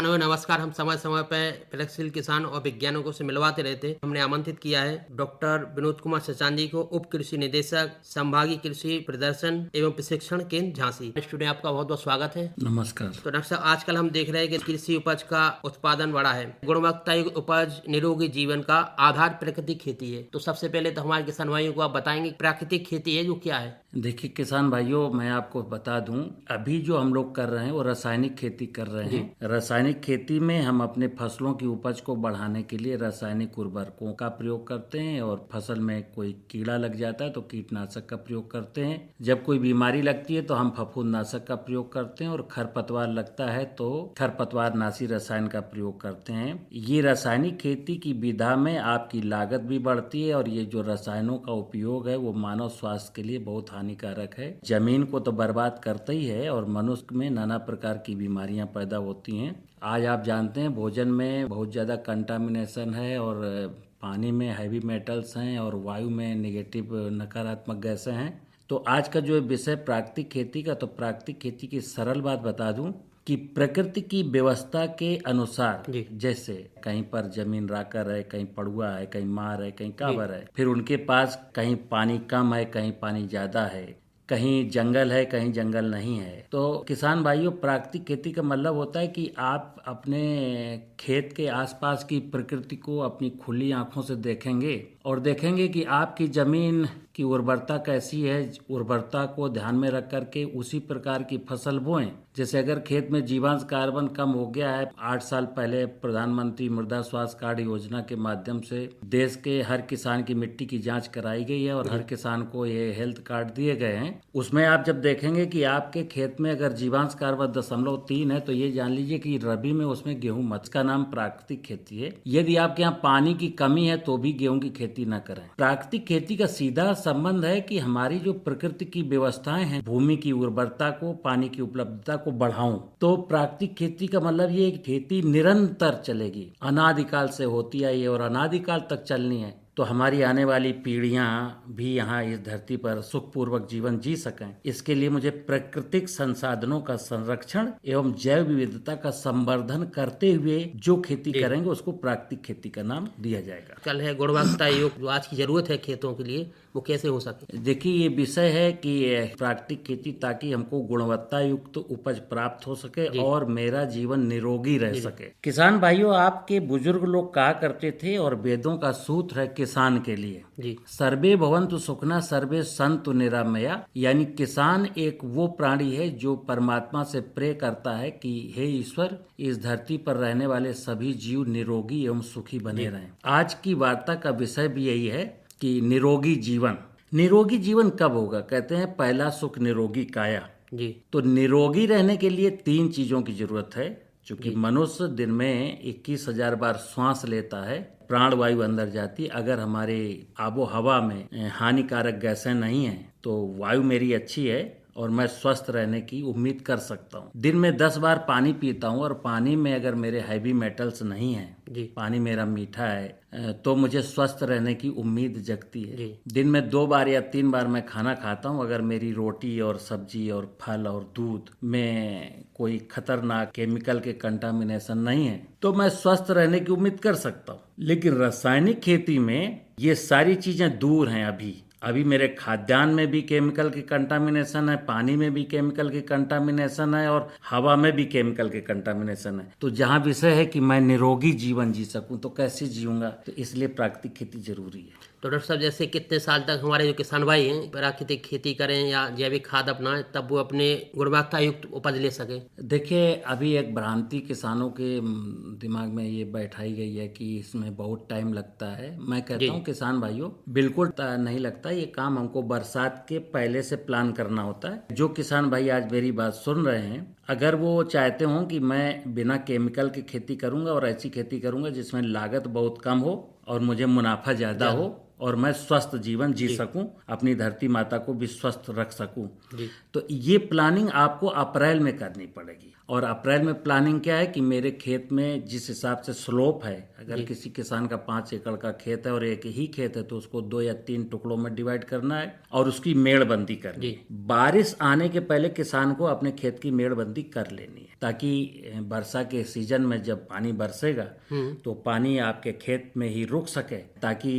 किसानों नमस्कार। हम समय समय पर प्रगतिशील किसान और वैज्ञानिकों से मिलवाते रहते हैं। हमने आमंत्रित किया है डॉक्टर विनोद कुमार सचान जी को, उप कृषि निदेशक, संभागीय कृषि प्रदर्शन एवं प्रशिक्षण केंद्र झांसी। स्टूडियो आपका बहुत बहुत स्वागत है। नमस्कार। तो डॉक्टर साहब, आजकल हम देख रहे हैं कि कृषि उपज का उत्पादन बढ़ा है। गुणवत्ता युक्त उपज निरोगी जीवन का आधार प्राकृतिक खेती है। तो सबसे पहले तो हमारे किसान भाइयों को आप बताएंगे प्राकृतिक खेती है जो क्या है। देखिए किसान भाइयों, मैं आपको बता दूं, अभी जो हम लोग कर रहे हैं वो रासायनिक खेती कर रहे हैं। रासायनिक खेती में हम अपने फसलों की उपज को बढ़ाने के लिए रासायनिक उर्वरकों का प्रयोग करते हैं, और फसल में कोई कीड़ा लग जाता है तो कीटनाशक का प्रयोग करते हैं। जब कोई बीमारी लगती है तो हम फफूंदनाशक का प्रयोग करते हैं, और खरपतवार लगता है तो खरपतवार नाशी रसायन का प्रयोग करते हैं। ये रासायनिक खेती की विधा में आपकी लागत भी बढ़ती है, और ये जो रसायनों का उपयोग है वो मानव स्वास्थ्य के लिए बहुत हानिकारक है। जमीन को तो बर्बाद करता ही है, और मनुष्य में नाना प्रकार की बीमारियां पैदा होती हैं। आज आप जानते हैं भोजन में बहुत ज़्यादा कंटामिनेशन है, और पानी में हैवी मेटल्स हैं, और वायु में नेगेटिव नकारात्मक गैसें हैं। तो आज का जो विषय प्राकृतिक खेती का, तो प्राकृतिक खेती की सरल बात बता दूं कि प्रकृति की व्यवस्था के अनुसार, जैसे कहीं पर जमीन राकर है, कहीं पड़ुआ है, कहीं मार है, कहीं काबर है, फिर उनके पास कहीं पानी कम है, कहीं पानी ज्यादा है, कहीं जंगल है, कहीं जंगल नहीं है। तो किसान भाइयों, प्राकृतिक खेती का मतलब होता है कि आप अपने खेत के आसपास की प्रकृति को अपनी खुली आंखों से देखेंगे, और देखेंगे कि आपकी जमीन की उर्वरता कैसी है। उर्वरता को ध्यान में रख करके उसी प्रकार की फसल बोएं। जैसे अगर खेत में जीवांश कार्बन कम हो गया है, 8 साल पहले प्रधानमंत्री मृदा स्वास्थ्य कार्ड योजना के माध्यम से देश के हर किसान की मिट्टी की जांच कराई गई है, और हर किसान को ये हेल्थ कार्ड दिए गए हैं। उसमें आप जब देखेंगे कि आपके खेत में अगर जीवांश कार्बन 0.3 है, तो ये जान लीजिए कि रबी में उसमें गेहूं मत। का नाम प्राकृतिक खेती है। यदि आपके यहाँ पानी की कमी है तो भी गेहूं की खेती न करें। प्राकृतिक खेती का सीधा संबंध है कि हमारी जो प्रकृति की व्यवस्थाएं हैं, भूमि की उर्वरता को, पानी की उपलब्धता को बढ़ाऊं। तो प्राकृतिक खेती का मतलब ये खेती निरंतर चलेगी, अनादिकाल से होती आई है और अनादिकाल तक चलनी है। तो हमारी आने वाली पीढ़ियां भी यहाँ इस धरती पर सुखपूर्वक जीवन जी सकें, इसके लिए मुझे प्राकृतिक संसाधनों का संरक्षण एवं जैव विविधता का संवर्धन करते हुए जो खेती करेंगे उसको प्राकृतिक खेती का नाम दिया जाएगा। कल है गुणवत्ता युक्त जो आज की जरूरत है खेतों के लिए, वो कैसे हो सके। देखिए, ये विषय है कि प्राकृतिक खेती ताकि हमको गुणवत्ता युक्त उपज प्राप्त हो सके और मेरा जीवन निरोगी रह सके। किसान भाइयों, आपके बुजुर्ग लोग कहा करते थे, और वेदों का सूत्र है किसान के लिए, सर्वे भवन्तु सुखिनः सर्वे सन्तु निरामया। यानी किसान एक वो प्राणी है जो परमात्मा से प्रे करता है कि हे ईश्वर, इस धरती पर रहने वाले सभी जीव निरोगी एवं सुखी बने रहें। आज की वार्ता का विषय भी यही है कि निरोगी जीवन। निरोगी जीवन कब होगा? कहते हैं पहला सुख निरोगी काया। तो निरोगी रहने के लिए 3 चीजों की जरूरत है। क्योंकि मनुष्य दिन में 21,000 बार श्वास लेता है, प्राण वायु अंदर जाती। अगर हमारे आबो हवा में हानिकारक गैसें नहीं है तो वायु मेरी अच्छी है और मैं स्वस्थ रहने की उम्मीद कर सकता हूँ। दिन में 10 बार पानी पीता हूँ, और पानी में अगर मेरे हैवी मेटल्स नहीं है, पानी मेरा मीठा है, तो मुझे स्वस्थ रहने की उम्मीद जगती है। दिन में 2 बार या 3 बार मैं खाना खाता हूँ, अगर मेरी रोटी और सब्जी और फल और दूध में कोई खतरनाक केमिकल के कंटामिनेशन नहीं है, तो मैं स्वस्थ रहने की उम्मीद कर सकता हूँ। लेकिन रासायनिक खेती में ये सारी चीजें दूर हैं। अभी मेरे खाद्यान्न में भी केमिकल की कंटामिनेशन है, पानी में भी केमिकल की कंटामिनेशन है, और हवा में भी केमिकल के कंटामिनेशन है। तो जहाँ विषय है कि मैं निरोगी जीवन जी सकूं, तो कैसे जीऊंगा? तो इसलिए प्राकृतिक खेती जरूरी है। तो डॉक्टर साहब, जैसे कितने साल तक हमारे जो किसान भाई हैं प्राकृतिक खेती करें या जैविक खाद अपनाएं, तब वो अपने गुणवत्ता युक्त उपज ले सके? देखिए, अभी एक भ्रांति किसानों के दिमाग में ये बैठाई गई है कि इसमें बहुत टाइम लगता है। मैं कहता हूँ किसान भाइयों, बिल्कुल नहीं लगता। ये काम हमको बरसात के पहले से प्लान करना होता है। जो किसान भाई आज मेरी बात सुन रहे हैं, अगर वो चाहते हो कि मैं बिना केमिकल की खेती करूंगा और ऐसी खेती करूंगा जिसमें लागत बहुत कम हो और मुझे मुनाफा ज्यादा हो और मैं स्वस्थ जीवन जी सकूं, अपनी धरती माता को भी स्वस्थ रख सकूं, तो ये प्लानिंग आपको अप्रैल में करनी पड़ेगी। और अप्रैल में प्लानिंग क्या है कि मेरे खेत में जिस हिसाब से स्लोप है, अगर किसी किसान का 5 एकड़ का खेत है और एक ही खेत है तो उसको 2 या 3 टुकड़ों में डिवाइड करना है और उसकी मेड़बंदी करनी है। बारिश आने के पहले किसान को अपने खेत की मेड़बंदी कर लेनी है, ताकि वर्षा के सीजन में जब पानी बरसेगा तो पानी आपके खेत में ही रुक सके, ताकि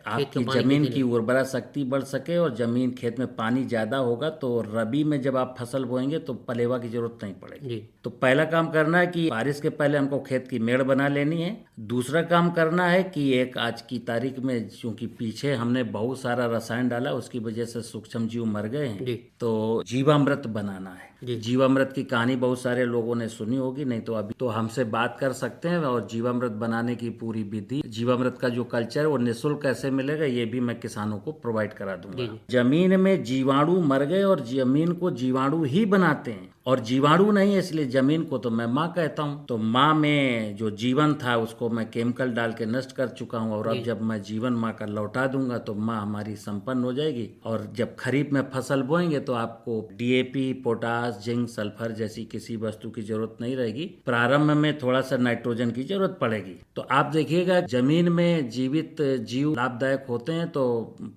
आपकी जमीन की उर्वरा शक्ति बढ़ सके। और जमीन खेत में पानी ज्यादा होगा तो रबी में जब आप फसल बोएंगे तो पलेवा की जरूरत नहीं पड़ेगी। तो पहला काम करना है कि बारिश के पहले हमको खेत की मेड़ बना लेनी है। दूसरा काम करना है कि एक आज की तारीख में चूंकि पीछे हमने बहुत सारा रसायन डाला, उसकी वजह से सूक्ष्म जीव मर गए हैं, तो जीवामृत बनाना है। जीवामृत की कहानी बहुत सारे लोगों ने सुनी होगी, नहीं तो अभी तो हमसे बात कर सकते हैं और जीवामृत बनाने की पूरी विधि, जीवामृत का जो कल्चर है वो निःशुल्क कैसे मिलेगा ये भी मैं किसानों को प्रोवाइड करा दूंगा। जमीन में जीवाणु मर गए और जमीन को जीवाणु ही बनाते हैं, और जीवाणु नहीं है इसलिए जमीन को तो मैं माँ कहता हूँ। तो माँ में जो जीवन था उसको मैं केमिकल डाल के नष्ट कर चुका हूँ, और अब जब मैं जीवन माँ का लौटा दूंगा तो माँ हमारी संपन्न हो जाएगी। और जब खरीफ में फसल बोएंगे तो आपको डीएपी, पोटास, जिंक, सल्फर जैसी किसी वस्तु की जरूरत नहीं रहेगी। प्रारंभ में थोड़ा सा नाइट्रोजन की जरूरत पड़ेगी। तो आप देखिएगा जमीन में जीवित जीव लाभदायक होते हैं तो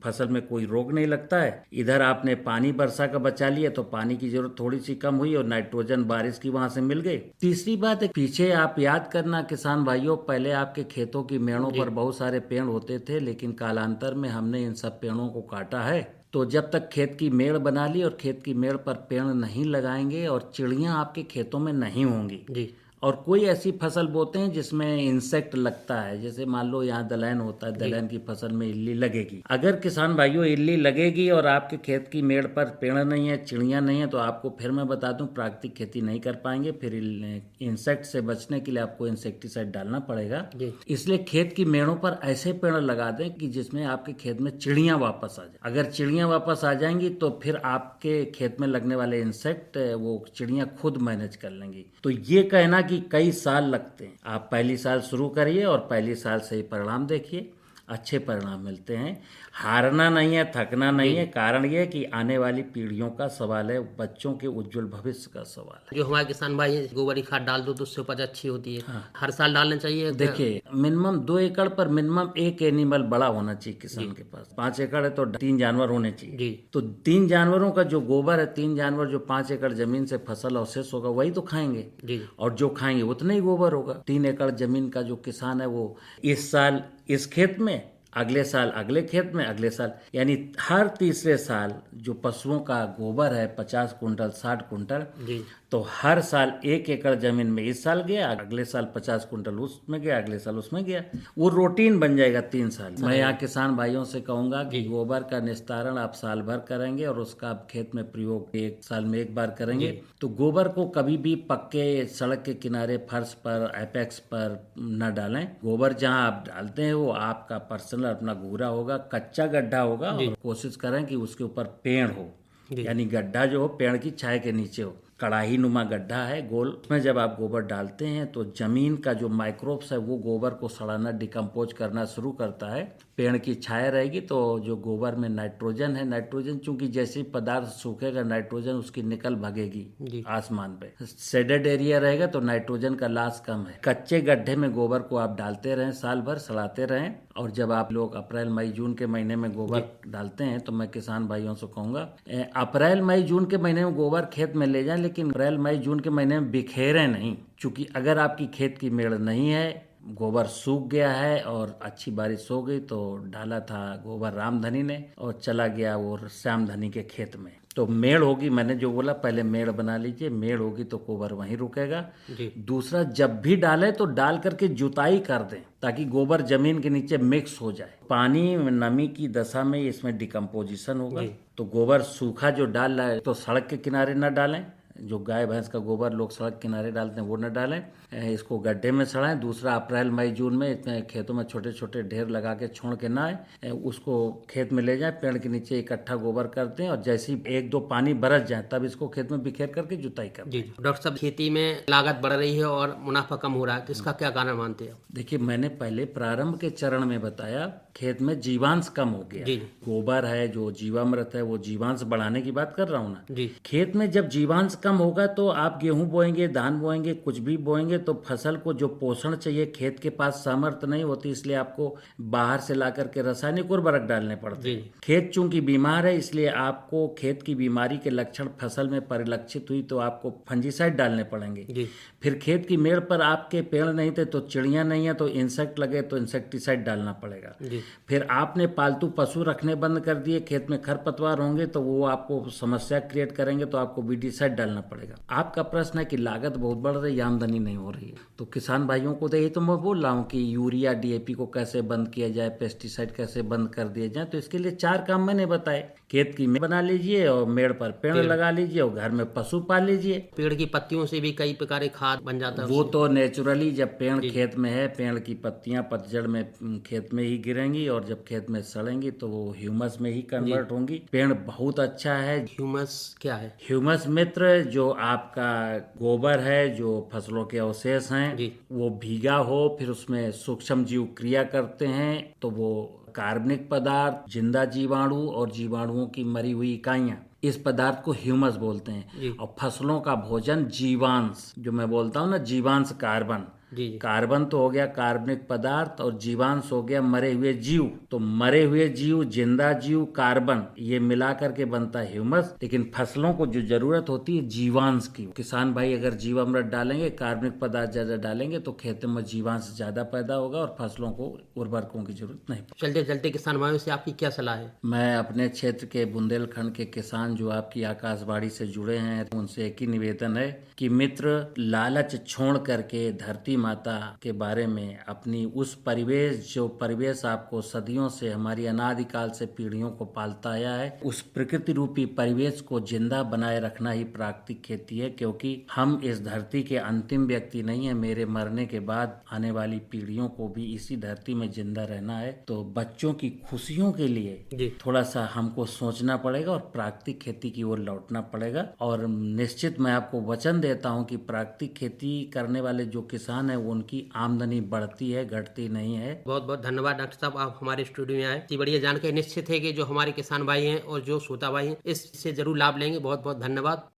फसल में कोई रोग नहीं लगता है। इधर आपने पानी वर्षा का बचा लिया तो पानी की जरूरत थोड़ी सी कम हुई और नाइट्रोजन बारिश की वहां से मिल गई। तीसरी बात है, पीछे आप याद करना किसान भाइयों, पहले आपके खेतों की मेड़ों पर बहुत सारे पेड़ होते थे, लेकिन कालांतर में हमने इन सब पेड़ों को काटा है। तो जब तक खेत की मेड़ बना ली और खेत की मेड़ पर पेड़ नहीं लगाएंगे और चिड़ियां आपके खेतों में नहीं होंगी। और कोई ऐसी फसल बोते हैं जिसमें इंसेक्ट लगता है, जैसे मान लो यहाँ दलहन होता है, दलहन की फसल में इल्ली लगेगी। अगर किसान भाइयों इल्ली लगेगी और आपके खेत की मेड़ पर पेड़ नहीं है, चिड़ियां नहीं है, तो आपको फिर मैं बता दूं प्राकृतिक खेती नहीं कर पाएंगे। फिर इंसेक्ट से बचने के लिए आपको इंसेक्टिसाइड डालना पड़ेगा। इसलिए खेत की मेड़ों पर ऐसे पेड़ लगा दें कि जिसमें आपके खेत में चिड़ियां वापस आ जाए। अगर चिड़ियां वापस आ जाएंगी तो फिर आपके खेत में लगने वाले इंसेक्ट वो चिड़ियां खुद मैनेज कर लेंगी। तो ये कहना कि कई साल लगते हैं, आप पहली साल शुरू करिए और पहली साल से ही परिणाम देखिए, अच्छे परिणाम मिलते हैं। हारना नहीं है, थकना नहीं है। कारण ये कि आने वाली पीढ़ियों का सवाल है, बच्चों के उज्जवल भविष्य का सवाल है। जो हमारे किसान भाई हैं, गोबरी खाद डाल दो तो उससे उपज अच्छी होती है। हर साल डालना चाहिए। देखिए मिनिमम 2 एकड़ पर मिनिमम 1 एनिमल बड़ा होना चाहिए किसान के पास। 5 एकड़ है तो 3 जानवर होने चाहिए। तो 3 जानवरों का जो गोबर है, 3 जानवर जो 5 एकड़ जमीन से फसल अवशेष होगा वही तो खाएंगे, और जो खाएंगे उतना ही गोबर होगा। 3 एकड़ जमीन का जो किसान है वो इस साल इस खेत में, अगले साल अगले खेत में, अगले साल, यानी हर तीसरे साल जो पशुओं का गोबर है 50 कुंटल 60 कुंटल, तो हर साल 1 एकड़ जमीन में इस साल गया, अगले साल 50 कुंटल उसमें गया, अगले साल उसमें गया। वो रूटीन बन जाएगा 3 साल। मैं यहाँ किसान भाइयों से कहूंगा कि गोबर का निस्तारण आप साल भर करेंगे और उसका आप खेत में प्रयोग 1 साल में 1 बार करेंगे। तो गोबर को कभी भी पक्के सड़क के किनारे, फर्श पर, एपेक्स पर न डालें। गोबर जहाँ आप डालते हैं वो आपका पर्सनल अपना घूरा होगा, कच्चा गड्ढा होगा, और कोशिश करें कि उसके ऊपर पेड़ हो, यानी गड्ढा जो हो पेड़ की छाया के नीचे हो। कड़ाही नुमा गड्ढा है गोल, उसमें जब आप गोबर डालते हैं तो जमीन का जो माइक्रोब्स है वो गोबर को सड़ाना, डिकम्पोज करना शुरू करता है। पेड़ की छाया रहेगी तो जो गोबर में नाइट्रोजन है, नाइट्रोजन चूंकि जैसे पदार्थ सूखेगा नाइट्रोजन उसकी निकल भागेगी आसमान पे। शेडेड एरिया रहेगा तो नाइट्रोजन का लॉस कम है। कच्चे गड्ढे में गोबर को आप डालते रहें, साल भर सड़ाते रहें। और जब आप लोग अप्रैल मई जून के महीने में गोबर डालते हैं तो मैं किसान भाइयों से कहूंगा अप्रैल मई जून के महीने में गोबर खेत में ले जाएं, लेकिन अप्रैल मई जून के महीने में बिखेरें नहीं। चूंकि अगर आपकी खेत की मेड़ नहीं है, गोबर सूख गया है और अच्छी बारिश हो गई तो डाला था गोबर रामधनी ने और चला गया वो श्यामधनी के खेत में, तो मेड़ होगी। मैंने जो बोला पहले मेड़ बना लीजिए, मेड़ होगी तो गोबर वहीं रुकेगा। दूसरा, जब भी डालें तो डाल करके जुताई कर दें ताकि गोबर जमीन के नीचे मिक्स हो जाए। पानी नमी की दशा में इसमें डिकम्पोजिशन होगा। तो गोबर सूखा जो डाल रहा है तो सड़क के किनारे न डालें, जो गाय भैंस का गोबर लोग सड़क किनारे डालते हैं वो न डालें, इसको गड्ढे में सड़ाएं। दूसरा, अप्रैल मई जून में इतने खेतों में छोटे छोटे ढेर लगा के छोड़ के ना आए, उसको खेत में ले जाएं, पेड़ के नीचे इकट्ठा गोबर करते हैं और जैसे ही 1-2 पानी बरस जाए तब इसको खेत में बिखेर करके जुताई करते हैं। डॉक्टर साहब, खेती में लागत बढ़ रही है और मुनाफा कम हो रहा है, इसका क्या कारण मानते हैं? देखिए, मैंने पहले प्रारंभ के चरण में बताया खेत में जीवांश कम हो गया। गोबर है जो जीवामृत है वो जीवांश बढ़ाने की बात कर रहा हूँ ना। खेत में जब जीवांश कम होगा तो आप गेहूं बोएंगे, धान बोएंगे, कुछ भी बोएंगे तो फसल को जो पोषण चाहिए खेत के पास सामर्थ्य नहीं होती, इसलिए आपको बाहर से ला करके रासायनिक उर्वरक डालने पड़ते जी। हैं। खेत चूंकि बीमार है इसलिए आपको खेत की बीमारी के लक्षण फसल में परिलक्षित हुई तो आपको फंजीसाइड डालने पड़ेंगे। जी। फिर खेत की मेड़ पर आपके पेड़ नहीं थे तो चिड़ियां नहीं है तो इंसेक्ट लगे तो इंसेक्टिसाइड डालना पड़ेगा। जी। फिर आपने पालतू पशु रखने बंद कर दिए, खेत में खरपतवार होंगे तो वो आपको समस्या क्रिएट करेंगे तो आपको वीडीसाइड डालना पड़ेगा। आपका प्रश्न है कि लागत बहुत बढ़ रही है, आमदनी नहीं हो रही है, तो किसान भाइयों को तो यही तो मैं बोल रहा हूँ कि यूरिया डीएपी को कैसे बंद किया जाए, पेस्टिसाइड कैसे बंद कर दिया जाए। तो इसके लिए 4 काम मैंने बताए। खेत की मेड़ बना लीजिए और मेड़ पर पेड़ लगा लीजिए और घर में पशु पाल लीजिए। पेड़ की पत्तियों से भी कई प्रकार के खाद बन जाता है वो उससे। तो नेचुरली जब पेड़ खेत में है, पेड़ की पत्तियां पतझड़ में खेत में ही गिरेंगी और जब खेत में सड़ेंगी तो वो ह्यूमस में ही कन्वर्ट होंगी। पेड़ बहुत अच्छा है। ह्यूमस क्या है? ह्यूमस मित्र जो आपका गोबर है, जो फसलों के अवशेष हैं, जी। वो भीगा हो फिर उसमें सूक्ष्म जीव क्रिया करते हैं तो वो कार्बनिक पदार्थ, जिंदा जीवाणु और जीवाणुओं की मरी हुई इकाइयां, इस पदार्थ को ह्यूमस बोलते हैं। और फसलों का भोजन जीवांश, जो मैं बोलता हूँ ना जीवांश कार्बन, जी। कार्बन तो हो गया कार्बनिक पदार्थ और जीवांश हो गया मरे हुए जीव। तो मरे हुए जीव, जिंदा जीव, कार्बन, ये मिला करके बनता है ह्यूमस। लेकिन फसलों को जो जरूरत होती है जीवांश की, किसान भाई अगर जीवामृत डालेंगे, कार्बनिक पदार्थ ज्यादा डालेंगे तो खेतों में जीवांश ज्यादा पैदा होगा और फसलों को उर्वरकों की जरूरत नहीं। चलते चलते किसान भाइयों से आपकी क्या सलाह है? मैं अपने क्षेत्र के बुंदेलखंड के किसान जो आपकी आकाशवाणी से जुड़े हैं उनसे एक ही निवेदन है कि मित्र, लालच छोड़ करके धरती माता के बारे में अपनी उस परिवेश, जो परिवेश आपको सदियों से, हमारी अनादिकाल से पीढ़ियों को पालता आया है, उस प्रकृति रूपी परिवेश को जिंदा बनाए रखना ही प्राकृतिक खेती है। क्योंकि हम इस धरती के अंतिम व्यक्ति नहीं है, मेरे मरने के बाद आने वाली पीढ़ियों को भी इसी धरती में जिंदा रहना है। तो बच्चों की खुशियों के लिए थोड़ा सा हमको सोचना पड़ेगा और प्राकृतिक खेती की ओर लौटना पड़ेगा। और निश्चित मैं आपको वचन देता हूं कि प्राकृतिक खेती करने वाले जो किसान है उनकी आमदनी बढ़ती है, घटती नहीं है। बहुत बहुत धन्यवाद डॉक्टर साहब, आप हमारे स्टूडियो में आए। इतनी बढ़िया जानकारी। निश्चित है कि जो हमारे किसान भाई हैं और जो श्रोता भाई हैं इससे जरूर लाभ लेंगे। बहुत बहुत धन्यवाद।